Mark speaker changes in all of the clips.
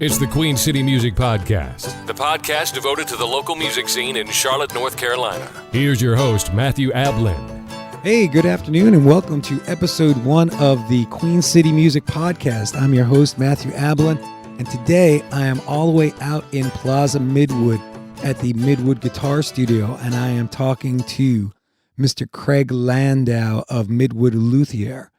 Speaker 1: It's the Queen City Music Podcast, the podcast devoted to the local music scene in Charlotte, North Carolina. Here's your host, Matthew Ablan.
Speaker 2: Hey, good afternoon, and welcome to episode 1 of the Queen City Music Podcast. I'm your host, Matthew Ablan, and today I am all the way out in Plaza Midwood at the Midwood Guitar Studio, and I am talking to Mr. Craig Landau of Midwood Luthier.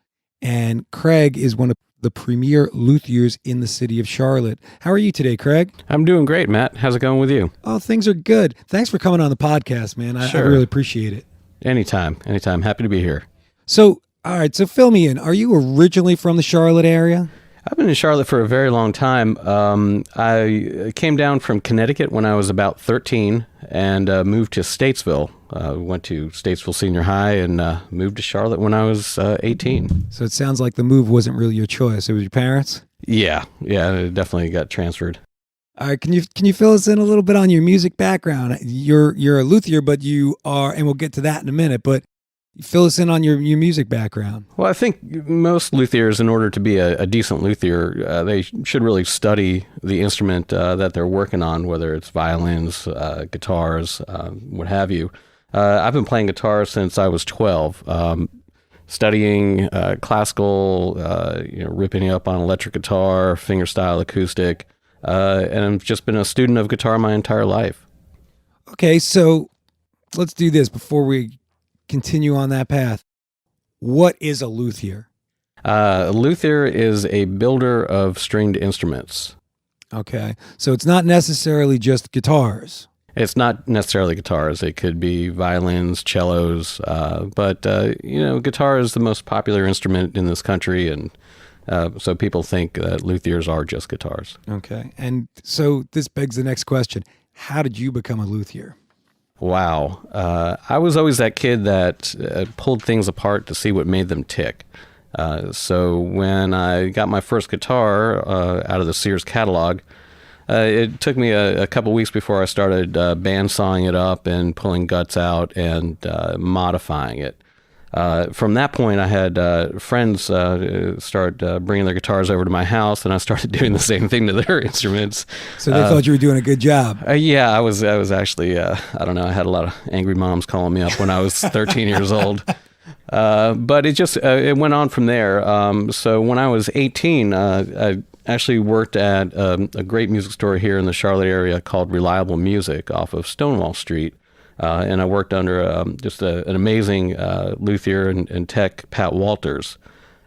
Speaker 2: And Craig is one of the premier luthiers in the city of Charlotte. How are you today, Craig?
Speaker 3: I'm doing great, Matt. How's it going with you?
Speaker 2: Oh, things are good. Thanks for coming on the podcast, man. I really appreciate it.
Speaker 3: Anytime. Happy to be here.
Speaker 2: So, all right, so fill me in. Are you originally from the Charlotte area?
Speaker 3: I've been in Charlotte for a very long time. I came down from Connecticut when I was about 13 and moved to Statesville. Went to Statesville Senior High and moved to Charlotte when I was 18.
Speaker 2: So it sounds like the move wasn't really your choice. It was your parents?
Speaker 3: Yeah, it definitely got transferred.
Speaker 2: All right, can you fill us in a little bit on your music background? You're a luthier, but you are, and we'll get to that in a minute, but fill us in on your music background.
Speaker 3: Well, I think most luthiers, in order to be a decent luthier, they should really study the instrument that they're working on, whether it's violins, guitars, what have you. I've been playing guitar since I was 12, studying classical, ripping up on electric guitar, fingerstyle acoustic, and I've just been a student of guitar my entire life.
Speaker 2: Okay, so let's do this before we continue on that path. What is a luthier?
Speaker 3: A luthier is a builder of stringed instruments.
Speaker 2: Okay, so it's not necessarily just guitars.
Speaker 3: It's not necessarily guitars. It could be violins, cellos, but guitar is the most popular instrument in this country, and so people think that luthiers are just guitars.
Speaker 2: Okay, and so this begs the next question. How did you become a luthier?
Speaker 3: Wow. I was always that kid that pulled things apart to see what made them tick. So when I got my first guitar out of the Sears catalog, it took me a couple weeks before I started bandsawing it up and pulling guts out and modifying it. From that point, I had friends start bringing their guitars over to my house, and I started doing the same thing to their instruments.
Speaker 2: So they thought you were doing a good job.
Speaker 3: Yeah, I was actually, I don't know, I had a lot of angry moms calling me up when I was 13 years old. But it went on from there. So when I was 18, I actually worked at a great music store here in the Charlotte area called Reliable Music off of Stonewall Street. And I worked under just an amazing luthier and tech, Pat Walters.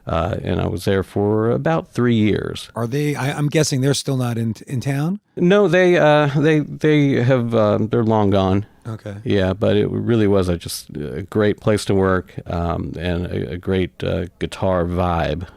Speaker 3: And I was there for about 3 years.
Speaker 2: Are they? I'm guessing they're still not in town.
Speaker 3: No, they have. They're long gone.
Speaker 2: Okay.
Speaker 3: Yeah, but it really was just a great place to work and a great guitar vibe.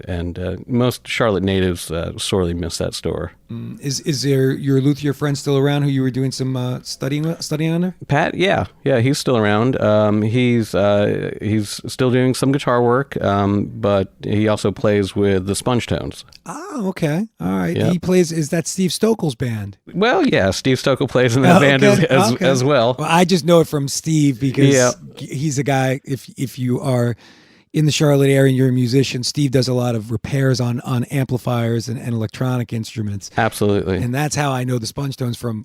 Speaker 3: And most Charlotte natives sorely miss that store.
Speaker 2: Is there your luthier friend still around who you were doing some studying under?
Speaker 3: Pat, yeah, he's still around. He's still doing some guitar work, but he also plays with the Sponge Tones.
Speaker 2: Oh, okay, all right.
Speaker 3: Yep.
Speaker 2: He plays. Is that Steve Stokel's band?
Speaker 3: Well, yeah, Steve Stokel plays in that band as well.
Speaker 2: Well, I just know it from Steve because he's a guy. If you are in the Charlotte area and you're a musician, Steve does a lot of repairs on amplifiers and electronic instruments.
Speaker 3: Absolutely.
Speaker 2: And that's how I know the Sponge Tones from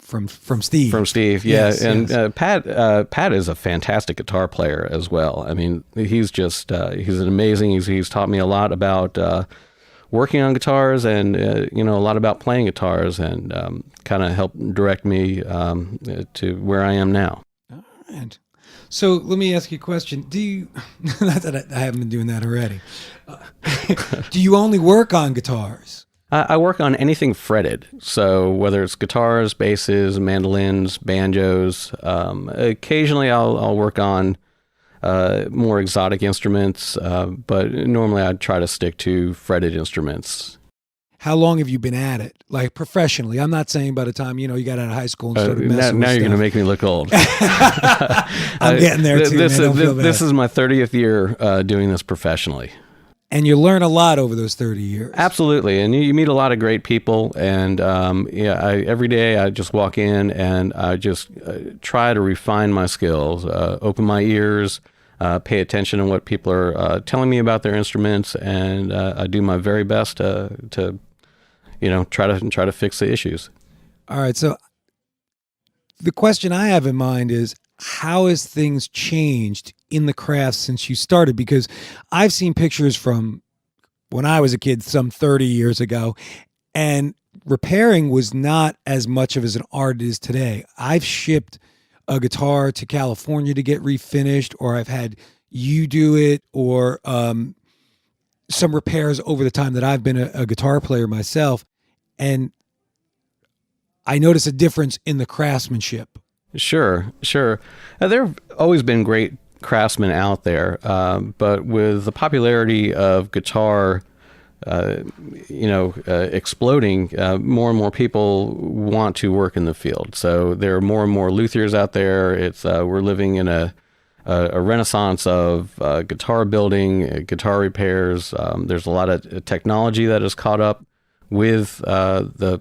Speaker 2: Steve.
Speaker 3: From Steve, yeah.
Speaker 2: Yes,
Speaker 3: and
Speaker 2: yes.
Speaker 3: Pat is a fantastic guitar player as well. I mean, he's an amazing. He's taught me a lot about working on guitars and a lot about playing guitars and kind of helped direct me to where I am now.
Speaker 2: All right. So let me ask you a question. Do you, not that I haven't been doing that already, do you only work on guitars?
Speaker 3: I work on anything fretted. So whether it's guitars, basses, mandolins, banjos, occasionally I'll work on more exotic instruments, but normally I try to stick to fretted instruments.
Speaker 2: How long have you been at it, like professionally? I'm not saying by the time you got out of high school and started messing with
Speaker 3: now you're
Speaker 2: stuff.
Speaker 3: going to make me look old.
Speaker 2: I'm getting there too.
Speaker 3: This is my 30th year doing this professionally.
Speaker 2: And you learn a lot over those 30 years.
Speaker 3: Absolutely. And you meet a lot of great people. And every day I just walk in and I just try to refine my skills, open my ears, pay attention to what people are telling me about their instruments. And I do my very best to try to fix the issues.
Speaker 2: All right. So the question I have in mind is, how has things changed in the craft since you started? Because I've seen pictures from when I was a kid, some 30 years ago, and repairing was not as much of as an art as today. I've shipped a guitar to California to get refinished, or I've had you do it, or some repairs over the time that I've been a guitar player myself. And I notice a difference in the craftsmanship.
Speaker 3: Sure. There have always been great craftsmen out there, but with the popularity of guitar, exploding, more and more people want to work in the field. So there are more and more luthiers out there. We're living in a renaissance of guitar building, guitar repairs. There's a lot of technology that is caught up with the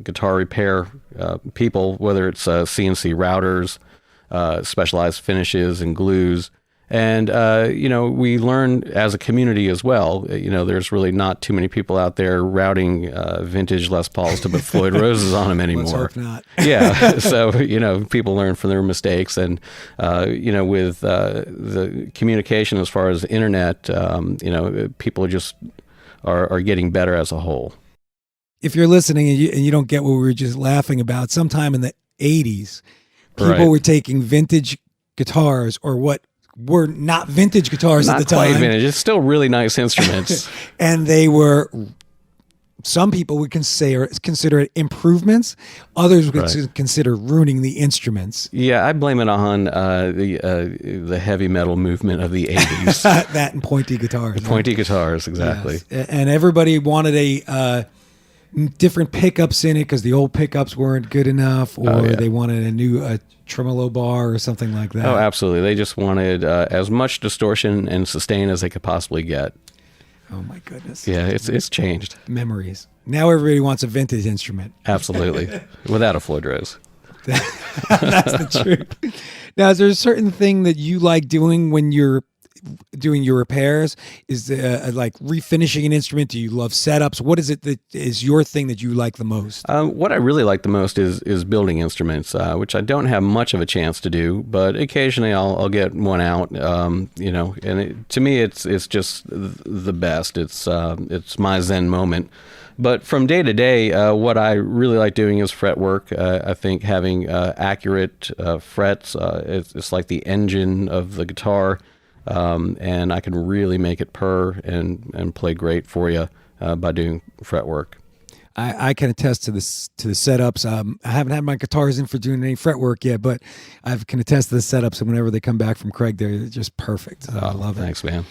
Speaker 3: guitar repair people, whether it's CNC routers, specialized finishes and glues. And, we learn as a community as well. There's really not too many people out there routing vintage Les Pauls to put Floyd Roses on them anymore.
Speaker 2: Let's hope not.
Speaker 3: Yeah. So, people learn from their mistakes. And, with the communication as far as the internet, people just are getting better as a whole.
Speaker 2: If you're listening and you don't get what we were just laughing about, sometime in the 80s, people were taking vintage guitars, or what were not vintage guitars at the time.
Speaker 3: Not quite vintage. It's still really nice instruments.
Speaker 2: And they were, some people would consider it improvements. Others would consider ruining the instruments.
Speaker 3: Yeah, I blame it on the heavy metal movement of the 80s.
Speaker 2: That and pointy guitars.
Speaker 3: The pointy guitars, exactly.
Speaker 2: Yes. And everybody wanted a different pickups in it because the old pickups weren't good enough, or they wanted a new tremolo bar or something like that.
Speaker 3: Oh, absolutely. They just wanted as much distortion and sustain as they could possibly get.
Speaker 2: Oh my goodness.
Speaker 3: Yeah, it's changed.
Speaker 2: Memories. Now everybody wants a vintage instrument.
Speaker 3: Absolutely. Without a Floyd Rose.
Speaker 2: That's the truth. Now, is there a certain thing that you like doing when you're doing your repairs? Is like refinishing an instrument? Do you love setups? What is it that is your thing that you like the most?
Speaker 3: What I really like the most is building instruments, which I don't have much of a chance to do, but occasionally I'll get one out. And to me it's just the best. It's my Zen moment. But from day to day, what I really like doing is fretwork. I think having accurate frets, it's like the engine of the guitar. And I can really make it purr and play great for you by doing fretwork.
Speaker 2: I can attest to the setups. I haven't had my guitars in for doing any fretwork yet, but I can attest to the setups. And whenever they come back from Craig, they're just perfect. I love it.
Speaker 3: Thanks, man.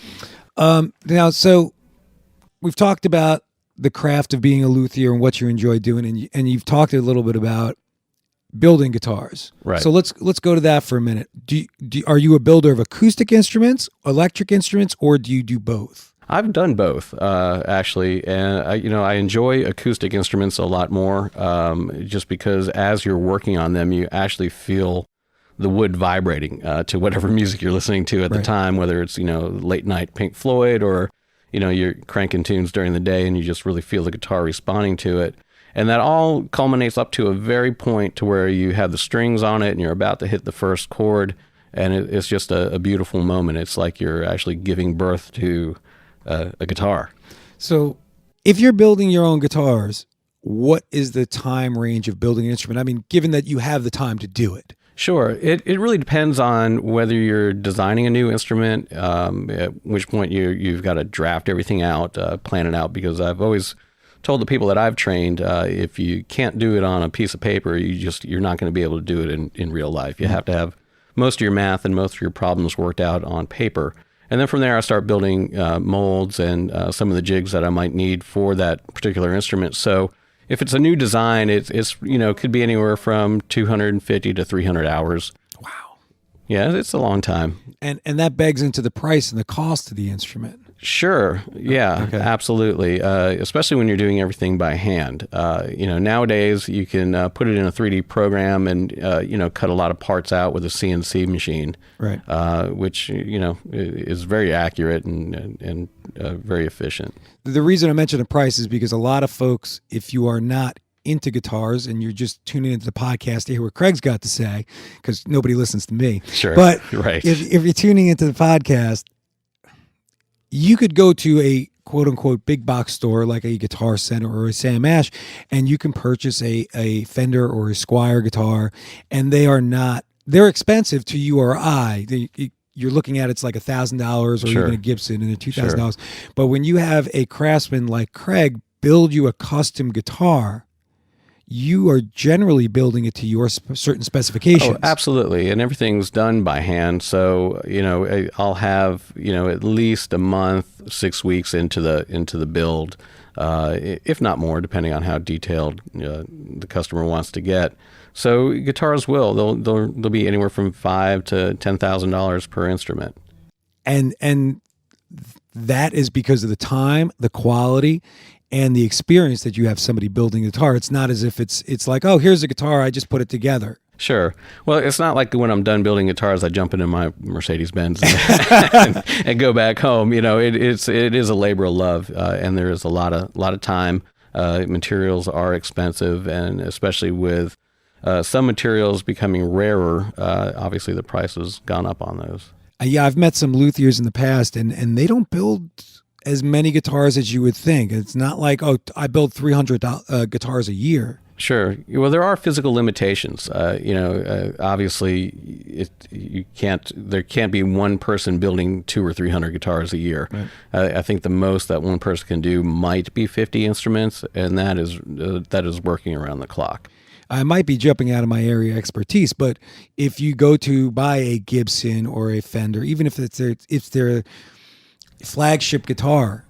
Speaker 2: Now, so we've talked about the craft of being a luthier and what you enjoy doing, and you've talked a little bit about building guitars.
Speaker 3: Right.
Speaker 2: So let's go to that for a minute. Are you a builder of acoustic instruments, electric instruments, or do you do both?
Speaker 3: I've done both, actually, and I enjoy acoustic instruments a lot more, just because as you're working on them, you actually feel the wood vibrating to whatever music you're listening to at the time, whether it's late night Pink Floyd or you're cranking tunes during the day, and you just really feel the guitar responding to it. And that all culminates up to a very point to where you have the strings on it and you're about to hit the first chord, and it's just a beautiful moment. It's like you're actually giving birth to a guitar.
Speaker 2: So if you're building your own guitars, what is the time range of building an instrument? I mean, given that you have the time to do it.
Speaker 3: Sure. It really depends on whether you're designing a new instrument, at which point you've got to draft everything out, plan it out, because I've always told the people that I've trained, if you can't do it on a piece of paper, you're not going to be able to do it in real life. You have to have most of your math and most of your problems worked out on paper. And then from there, I start building molds and some of the jigs that I might need for that particular instrument. So if it's a new design, it's could be anywhere from 250 to 300 hours.
Speaker 2: Wow.
Speaker 3: Yeah, it's a long time.
Speaker 2: And that begs into the price and the cost of the instrument.
Speaker 3: Sure. Yeah, okay. Absolutely. Especially when you're doing everything by hand. Nowadays you can put it in a 3D program and, cut a lot of parts out with a CNC machine,
Speaker 2: right?
Speaker 3: Which, is very accurate and very efficient.
Speaker 2: The reason I mention the price is because a lot of folks, if you are not into guitars and you're just tuning into the podcast to hear what Craig's got to say, because nobody listens to me.
Speaker 3: Sure.
Speaker 2: But
Speaker 3: right.
Speaker 2: if you're tuning into the podcast, you could go to a quote unquote big box store like a Guitar Center or a Sam Ash, and you can purchase a Fender or a Squier guitar, and they're expensive to you or I. You're looking at it's like $1,000 or
Speaker 3: Sure.
Speaker 2: even a Gibson and they're $2,000. But when you have a craftsman like Craig build you a custom guitar, you are generally building it to your certain specifications.
Speaker 3: Oh, absolutely. And everything's done by hand. So, I'll have, at least a month, 6 weeks into the build, if not more, depending on how detailed the customer wants to get. So guitars they'll be anywhere from $5,000 to $10,000 per instrument.
Speaker 2: And that is because of the time, the quality, and the experience that you have somebody building a guitar. It's not as if it's like, oh, here's a guitar, I just put it together.
Speaker 3: Sure. Well, it's not like when I'm done building guitars, I jump into my Mercedes-Benz and go back home. It is a labor of love, and there is a lot of time. Materials are expensive, and especially with some materials becoming rarer, obviously the price has gone up on those.
Speaker 2: Yeah, I've met some luthiers in the past, and they don't build as many guitars as you would think. It's not like, oh, I build 300 guitars a year.
Speaker 3: Sure. Well, there are physical limitations. Obviously, there can't be one person building 200 or 300 guitars a year. Right. I think the most that one person can do might be 50 instruments, and that is working around the clock.
Speaker 2: I might be jumping out of my area of expertise, but if you go to buy a Gibson or a Fender, even if it's their flagship guitar,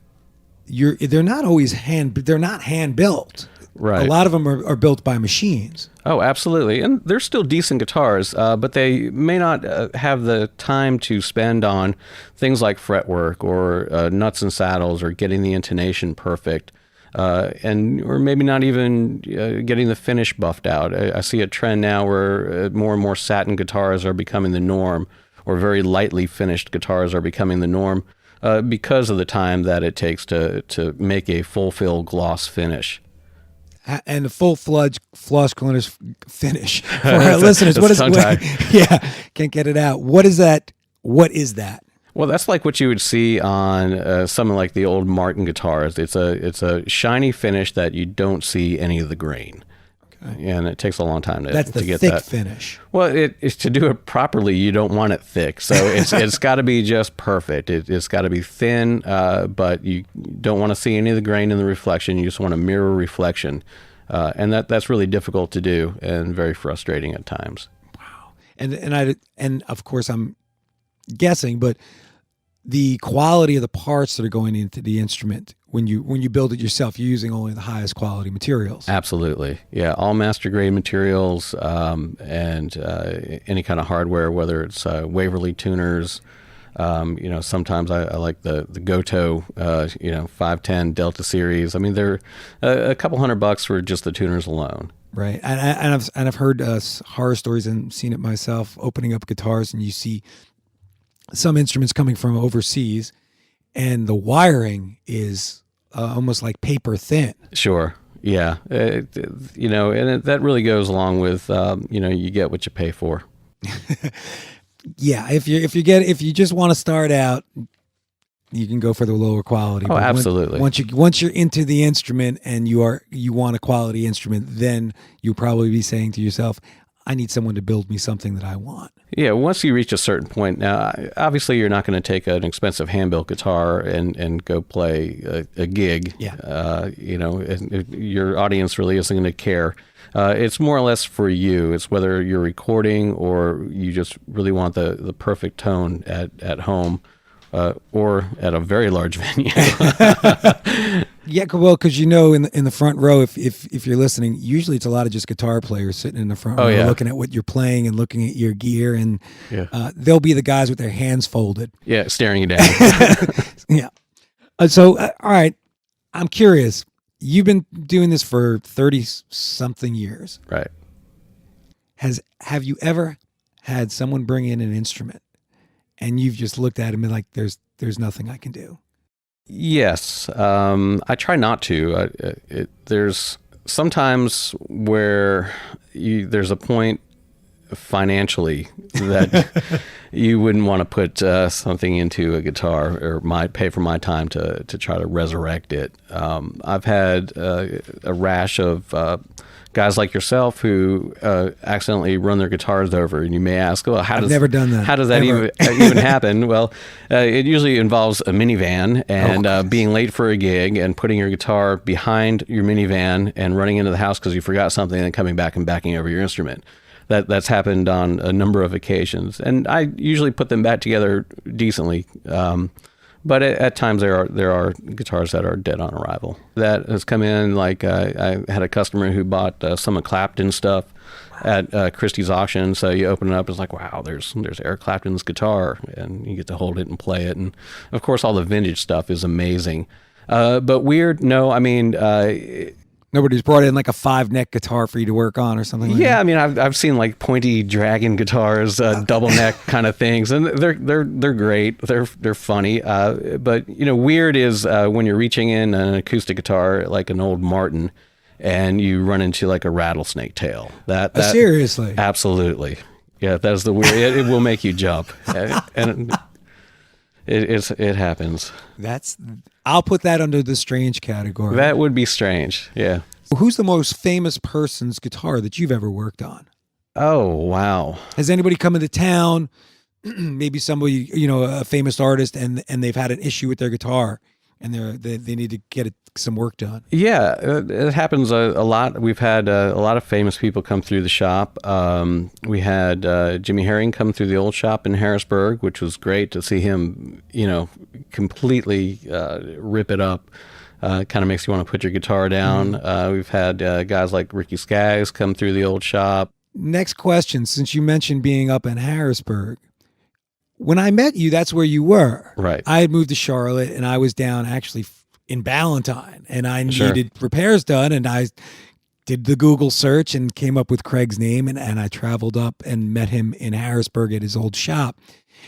Speaker 2: they're not always they're not hand built.
Speaker 3: Right.
Speaker 2: A lot of them are built by machines.
Speaker 3: Oh, absolutely. And they're still decent guitars, but they may not have the time to spend on things like fretwork or nuts and saddles or getting the intonation perfect, or maybe not even getting the finish buffed out. I see a trend now where more and more satin guitars are becoming the norm, or very lightly finished guitars are becoming the norm, because of the time that it takes to make a full-fill gloss finish.
Speaker 2: And a full-fledged floss cleaners finish for our listeners. What is yeah, can't get it out. What is that? What is that?
Speaker 3: Well, that's like what you would see on something like the old Martin guitars. It's a shiny finish that you don't see any of the grain. Okay. And it takes a long time to get that.
Speaker 2: That's the thick finish.
Speaker 3: Well, it's to do it properly, you don't want it thick. So it's got to be just perfect. It's got to be thin, but you don't want to see any of the grain in the reflection. You just want a mirror reflection. And that's really difficult to do and very frustrating at times.
Speaker 2: Wow. And of course I'm guessing, but the quality of the parts that are going into the instrument, when you build it yourself, you're using only the highest quality materials.
Speaker 3: Absolutely. Yeah, all master grade materials, and any kind of hardware, whether it's Waverly tuners. Sometimes I like the Goto, 510 Delta series. I mean, they're a couple $100 for just the tuners alone.
Speaker 2: Right, and I've heard horror stories and seen it myself. Opening up guitars, and you see some instruments coming from overseas, and the wiring is almost like paper thin. Sure.
Speaker 3: Yeah. And that really goes along with, you get what you pay for.
Speaker 2: Yeah. If you just want to start out, you can go for the lower quality.
Speaker 3: Oh, absolutely.
Speaker 2: Once you're into the instrument and you want a quality instrument, then you'll probably be saying to yourself, I need someone to build me something that I want.
Speaker 3: Yeah, once you reach a certain point, now, obviously you're not going to take an expensive hand-built guitar and go play a gig.
Speaker 2: Yeah.
Speaker 3: Your audience really isn't going to care. It's more or less for you. It's whether you're recording or you just really want the perfect tone at home. Or at a very large venue.
Speaker 2: Yeah, well, because in the front row, if you're listening, usually it's a lot of just guitar players sitting in the front row, looking at what you're playing and looking at your gear, and they'll be the guys with their hands folded.
Speaker 3: Yeah, staring you down.
Speaker 2: Yeah. So, all right, I'm curious. You've been doing this for 30-something years.
Speaker 3: Right.
Speaker 2: Have you ever had someone bring in an instrument and you've just looked at him and like, there's nothing I can do?
Speaker 3: Yes. I try not to. There's sometimes where there's a point financially that you wouldn't want to put something into a guitar or pay for my time to try to resurrect it. I've had a rash of guys like yourself who accidentally run their guitars over, and you may ask, well,
Speaker 2: I've never done that.
Speaker 3: How does that even happen? Well, it usually involves a minivan and being late for a gig and putting your guitar behind your minivan and running into the house because you forgot something and then coming back and backing over your instrument. That's happened on a number of occasions, and I usually put them back together decently. But at times there are guitars that are dead on arrival. That has come in. Like I had a customer who bought some of Clapton stuff at Christie's auction. So you open it up, it's like, wow, there's Eric Clapton's guitar, and you get to hold it and play it. And of course, all the vintage stuff is amazing. But weird, no, I mean.
Speaker 2: Nobody's brought in like a 5-neck guitar for you to work on or something like that?
Speaker 3: Yeah, I mean, I've seen like pointy dragon guitars, double neck kind of things, and they're great. They're funny. But weird is when you're reaching in an acoustic guitar like an old Martin, and you run into like a rattlesnake tail. That
Speaker 2: seriously?
Speaker 3: Absolutely. Yeah, that's the weird. It will make you jump, and it happens.
Speaker 2: I'll put that under the strange category.
Speaker 3: That would be strange. Yeah.
Speaker 2: Who's the most famous person's guitar that you've ever worked on?
Speaker 3: Oh, wow.
Speaker 2: Has anybody come into town, maybe somebody, a famous artist, and they've had an issue with their guitar and they need to get some work done?
Speaker 3: Yeah, it happens a lot. We've had a lot of famous people come through the shop. We had Jimmy Herring come through the old shop in Harrisburg, which was great to see him, completely rip it up. Kind of makes you want to put your guitar down. We've had guys like Ricky Skaggs come through the old shop.
Speaker 2: Next question, since you mentioned being up in Harrisburg. When I met you, that's where you were.
Speaker 3: Right.
Speaker 2: I had moved to Charlotte, and I was down actually in Ballantyne, and I needed repairs done, and I did the Google search and came up with Craig's name, and I traveled up and met him in Harrisburg at his old shop.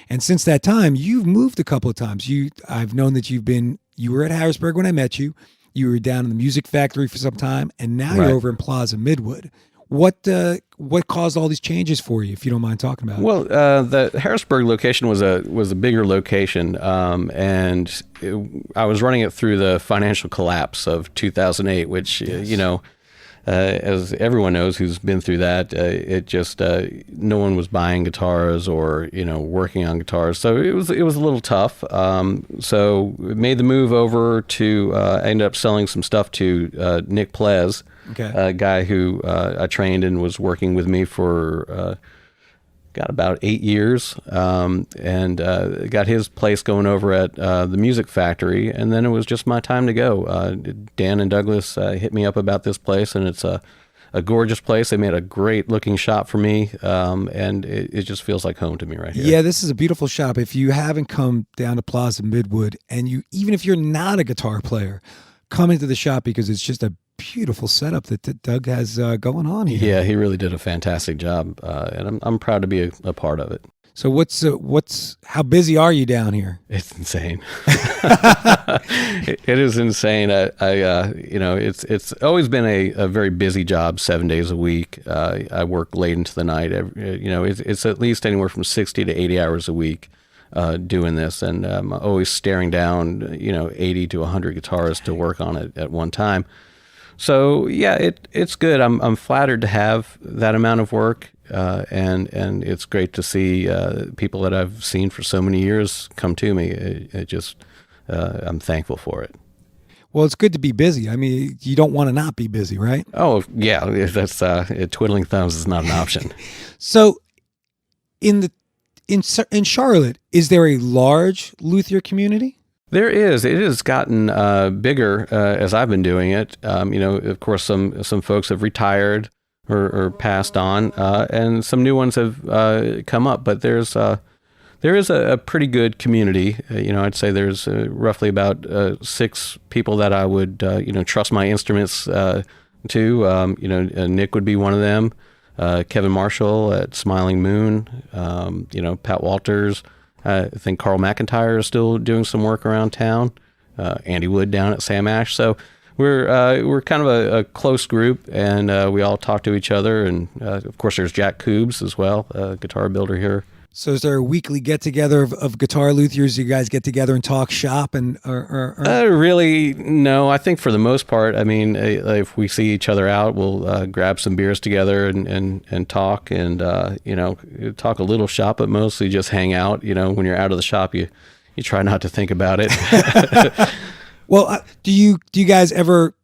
Speaker 2: And since that time, you've moved a couple of times. I've known that you were at Harrisburg when I met you. You were down in the Music Factory for some time, and now you're over in Plaza Midwood. What caused all these changes for you, if you don't mind talking about it?
Speaker 3: Well, the Harrisburg location was a bigger location, and I was running it through the financial collapse of 2008, which as everyone knows who's been through that, it just no one was buying guitars or working on guitars, so it was a little tough. So we made the move over to. I ended up selling some stuff to Nick Plez.
Speaker 2: Okay.
Speaker 3: A guy who I trained and was working with me for about 8 years, and got his place going over at the Music Factory, and then it was just my time to go. Dan and Douglas hit me up about this place, and it's a gorgeous place. They made a great looking shop for me, and it just feels like home to me right here.
Speaker 2: Yeah, this is a beautiful shop. If you haven't come down to Plaza Midwood, and even if you're not a guitar player, come into the shop because it's just a beautiful setup that Doug has going on here.
Speaker 3: Yeah, he really did a fantastic job, and I'm proud to be a part of it.
Speaker 2: So how busy are you down here?
Speaker 3: It's insane. It is insane. It's always been a very busy job, 7 days a week. I work late into the night. It's at least anywhere from 60 to 80 hours a week. Doing this, and I'm always staring down 80 to 100 guitars to work on it at one time. So yeah, it's good. I'm flattered to have that amount of work, and it's great to see people that I've seen for so many years come to me. I'm thankful for it.
Speaker 2: Well, it's good to be busy. I mean, you don't want to not be busy, right?
Speaker 3: Oh yeah, that's twiddling thumbs is not an option.
Speaker 2: So in Charlotte, is there a large Luthier community?
Speaker 3: There is. It has gotten bigger as I've been doing it. Of course, some folks have retired or passed on, and some new ones have come up. But there is a pretty good community. I'd say there's roughly about 6 people that I would trust my instruments to. Nick would be one of them. Kevin Marshall at Smiling Moon. Pat Walters. I think Carl McIntyre is still doing some work around town. Andy Wood down at Sam Ash. So we're kind of a close group, and we all talk to each other. And of course, there's Jack Koobs as well, a guitar builder here.
Speaker 2: So is there a weekly get-together of guitar luthiers? You guys get together and talk shop?
Speaker 3: Really, no. I think for the most part, I mean, if we see each other out, we'll grab some beers together and talk and, talk a little shop, but mostly just hang out. When you're out of the shop, you try not to think about it.
Speaker 2: Well, do you guys ever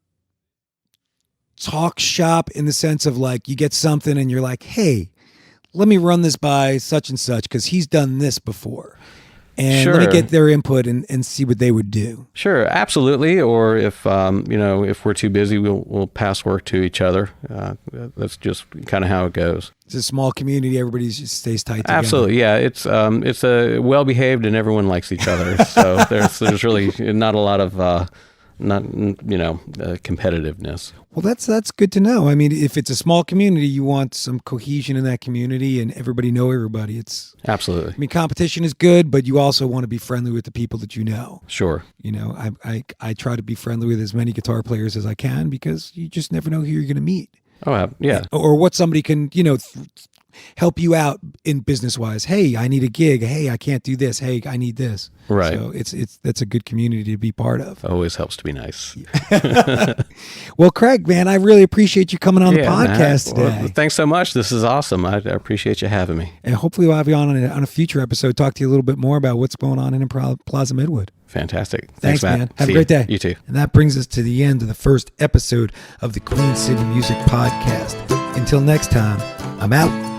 Speaker 2: talk shop in the sense of like you get something and you're like, hey, let me run this by such and such because he's done this before, and
Speaker 3: Sure.
Speaker 2: let me get their input and see what they would do.
Speaker 3: Sure, absolutely. Or if if we're too busy, we'll pass work to each other. That's just kind of how it goes.
Speaker 2: It's a small community; everybody just stays tight together.
Speaker 3: Absolutely, yeah. It's a well behaved and everyone likes each other. So there's really not a lot of competitiveness.
Speaker 2: Well, that's good to know. I mean, if it's a small community, you want some cohesion in that community and everybody know everybody.
Speaker 3: Absolutely.
Speaker 2: I mean, competition is good, but you also want to be friendly with the people that you know.
Speaker 3: Sure.
Speaker 2: I try to be friendly with as many guitar players as I can because you just never know who you're going to meet.
Speaker 3: Oh, yeah.
Speaker 2: Or what somebody can, help you out in business wise. Hey, I need a gig. Hey, I can't do this. Hey, I need this.
Speaker 3: Right.
Speaker 2: So that's a good community to be part of.
Speaker 3: Always helps to be nice.
Speaker 2: Well, Craig, man, I really appreciate you coming on the podcast today.
Speaker 3: Well, thanks so much. This is awesome. I appreciate you having me.
Speaker 2: And hopefully we'll have you on a future episode, talk to you a little bit more about what's going on in Plaza Midwood.
Speaker 3: Fantastic.
Speaker 2: Thanks,
Speaker 3: Matt.
Speaker 2: man. Have
Speaker 3: See
Speaker 2: a great day.
Speaker 3: You too.
Speaker 2: And that brings us to the end of the first episode of the Queen City Music Podcast. Until next time, I'm out.